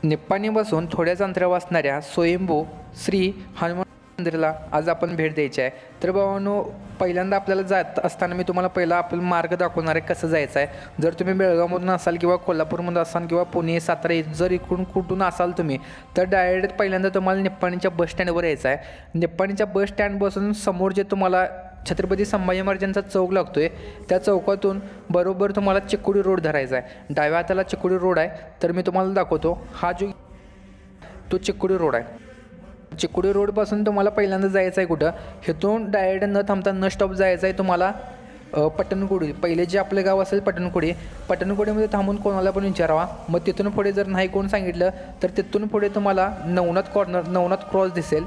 निप्पाणीपासून थोड्याच अंतरावर असणाऱ्या स्वयंभू श्री हनुमान मंदिराला आज आपण भेट द्यायची आहे। तर भावांनो, पहिल्यांदा आपल्याला जात असताना मी तुम्हाला पहिला आपला मार्ग दाखवणार आहे कसं जायचं आहे। जर तुम्ही बेळगावमधून असाल किंवा कोल्हापूरमधून असाल किंवा पुणे सातारा जर इकडून कुठून असाल तुम्ही, तर डायरेक्ट पहिल्यांदा तुम्हाला निप्पाणीच्या बस स्टँडवर यायचं आहे। निप्पाणीच्या बस स्टँडपासून समोर जे तुम्हाला छत्रपती संभाजी महाराजांचा चौक लागतोय, त्या चौकातून बरोबर तुम्हाला चिकोडी रोड धरायचा आहे। डाव्या हाताला चिकोडी रोड आहे, तर मी तुम्हाला दाखवतो। हा जो तो चिकोडी रोड आहे, चिकोडी रोडपासून तुम्हाला पहिल्यांदा जायचं आहे कुठं, इथून डायरेक्ट न थांबता न स्टॉप जायचं आहे तुम्हाला पटणकोडी। पहिले जे आपलं गाव असेल पटणकोडी, पटणकोडीमध्ये थांबून कोणाला पण विचारावा। मग तिथून पुढे जर नाही कोण सांगितलं तर तिथून पुढे तुम्हाला नवनाथ कॉर्नर, नवनाथ क्रॉस दिसेल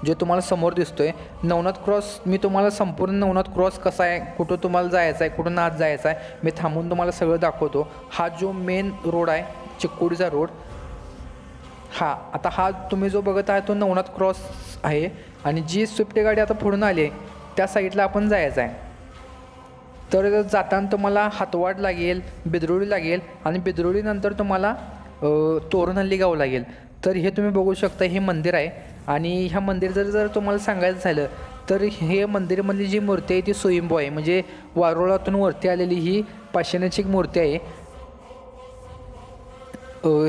जे तुम्हाला समोर दिसतोय। नवनाथ क्रॉस मी तुम्हाला संपूर्ण नवनाथ क्रॉस कसा आहे, कुठं तुम्हाला जायचं आहे, कुठून आत जायचं आहे, मी थांबून तुम्हाला सगळं दाखवतो। हा जो मेन रोड आहे चिकोडीचा रोड, आता हा तुम्ही जो बघत आहे तो नवनाथ क्रॉस आहे। आणि जी स्विफ्ट गाडी आता पुढून आली आहे त्या साईडला आपण जायचं आहे। तर जाताना तुम्हाला हातवाड लागेल, बिदरोळी लागेल आणि बिदरोळीनंतर तुम्हाला तोरणहल्ली गाव लागेल। तर हे तुम्ही बघू शकता, हे मंदिर आहे। आणि ह्या मंदिर जर तुम्हाला सांगायचं झालं तर हे मंदिरामधली जी मूर्ती आहे ती स्वयंभू आहे, म्हणजे वारुळातून वरती आलेली ही पाषाणाची एक मूर्ती आहे।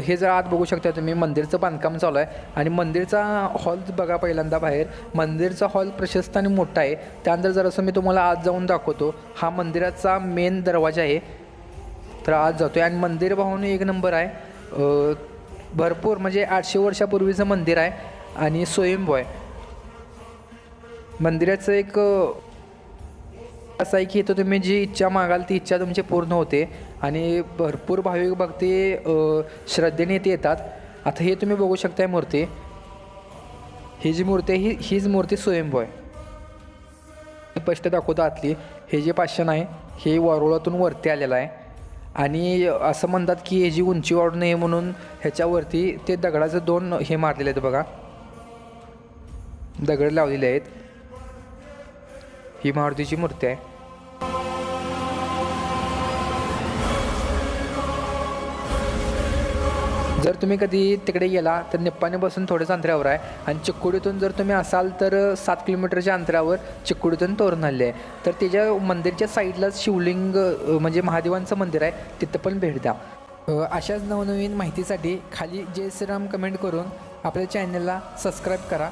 हे जर आत बघू शकता तुम्ही, मंदिरचं बांधकाम चालू आहे। आणि मंदिरचा हॉल बघा पहिल्यांदा बाहेर, मंदिरचा हॉल प्रशस्त आणि मोठा आहे। त्यानंतर जरासं मी तुम्हाला आत जाऊन दाखवतो। हा मंदिराचा मेन दरवाजा आहे, तर आत जातो आहे। आणि मंदिर पाहून एक नंबर आहे, भरपूर म्हणजे 800 वर्षापूर्वीचं मंदिर आहे आणि स्वयंभू आहे। मंदिराचं एक असं आहे की इथं तुम्ही जी इच्छा मागाल ती इच्छा तुमची पूर्ण होते आणि भरपूर भाविक भक्ती श्रद्धेने इथे येतात। आता हे तुम्ही बघू शकताय मूर्ती, ही जी मूर्ती आहे हीच मूर्ती स्वयंभू आहे। स्पष्ट दाखवतो आतली, हे जे पाषाण आहे हे वारुळातून वरती आलेलं आहे। आणि असं म्हणतात की ह्याची उंची वाढू नये म्हणून ह्याच्यावरती ते दगडाचे 2 हे मारलेले आहेत बघा, दगड लावलेले आहेत। ही मारुतीची मूर्ती आहे। जर तुम्ही कधी तिकडे गेला तर निप्पाणीपासून थोड्याच अंतरावर आहे। आणि चिकोडीतून जर तुम्ही असाल तर 7 किलोमीटरच्या अंतरावर चिकोडीतून तोरणहल्ली आहे। तर त्याच्या मंदिरच्या साईडलाच शिवलिंग म्हणजे महादेवांचं मंदिर आहे, तिथं पण भेट द्या। अशाच नवनवीन माहितीसाठी खाली जय श्रीराम कमेंट करून आपल्या चॅनलला सबस्क्राईब करा।